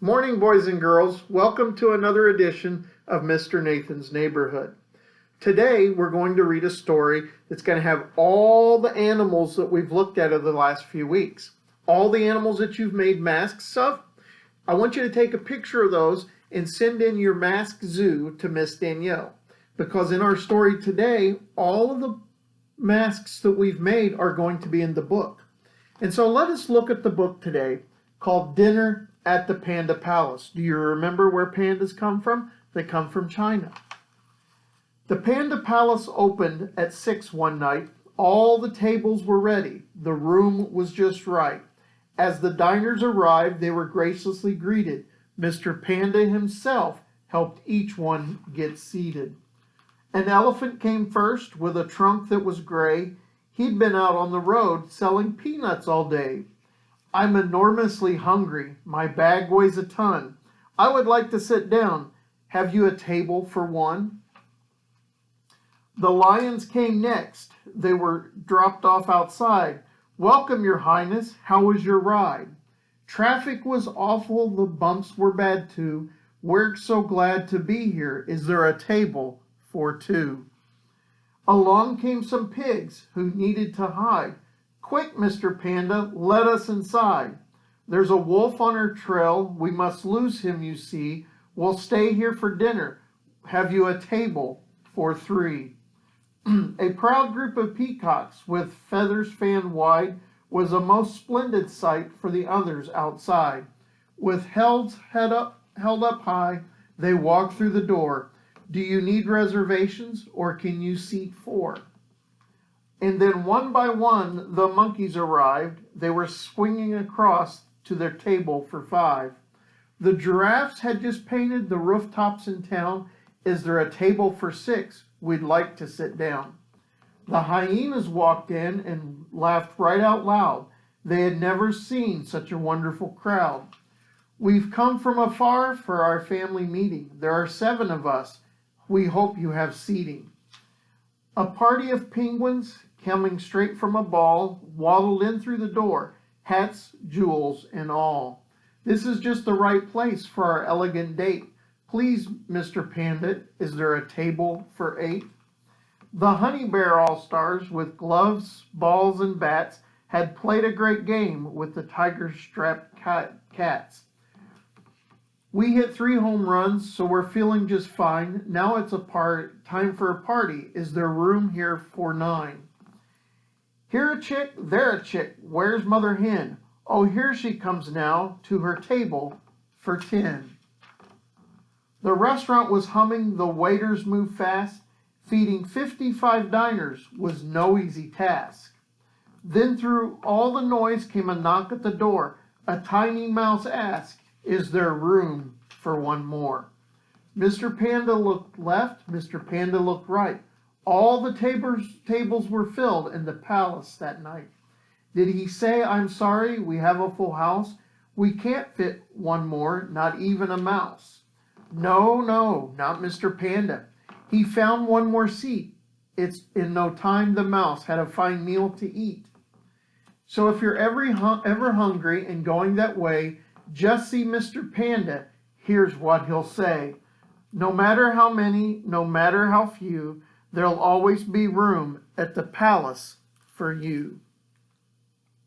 Morning, boys and girls. Welcome to another edition of Mr. Nathan's Neighborhood. Today, we're going to read a story that's going to have all the animals that we've looked at over the last few weeks. All the animals that you've made masks of. I want you to take a picture of those and send in your mask zoo to Miss Danielle. Because in our story today, all of the masks that we've made are going to be in the book. And so let us look at the book today called Dinner at the Panda Palace. Do you remember where pandas come from? They come from China. The Panda Palace opened at 6 one night. All the tables were ready. The room was just right. As the diners arrived, they were graciously greeted. Mr. Panda himself helped each one get seated. An elephant came first with a trunk that was gray. He'd been out on the road selling peanuts all day. I'm enormously hungry. My bag weighs a ton. I would like to sit down. Have you a table for one? The lions came next. They were dropped off outside. Welcome, Your Highness. How was your ride? Traffic was awful. The bumps were bad too. We're so glad to be here. Is there a table for two? Along came some pigs who needed to hide. Quick, Mr. Panda, let us inside. There's a wolf on our trail. We must lose him, you see. We'll stay here for dinner. Have you a table for three? A proud group of peacocks with feathers fanned wide was a most splendid sight for the others outside. With heads held up high, they walked through the door. Do you need reservations or can you seat four? And then one by one, the monkeys arrived. They were swinging across to their table for five. The giraffes had just painted the rooftops in town. Is there a table for six? We'd like to sit down. The hyenas walked in and laughed right out loud. They had never seen such a wonderful crowd. We've come from afar for our family meeting. There are 7 of us. We hope you have seating. A party of penguins coming straight from a ball waddled in through the door, hats, jewels, and all. This is just the right place for our elegant date. Please, Mr. Panda, is there a table for 8? The honey bear all-stars with gloves, balls, and bats had played a great game with the tiger-strapped cats. We hit 3 home runs, so we're feeling just fine. Now it's time for a party. Is there room here for 9? Here a chick, there a chick. Where's Mother Hen? Oh, here she comes now to her table for 10. The restaurant was humming. The waiters moved fast. Feeding 55 diners was no easy task. Then through all the noise came a knock at the door. A tiny mouse asked, is there room for one more? Mr. Panda looked left, Mr. Panda looked right. All the tables were filled in the palace that night. Did he say, I'm sorry, we have a full house? We can't fit one more, not even a mouse. No, not Mr. Panda. He found one more seat. It's in no time the mouse had a fine meal to eat. So if you're ever hungry and going that way, just see Mr. Panda. Here's what he'll say. No matter how many, no matter how few, there'll always be room at the palace for you.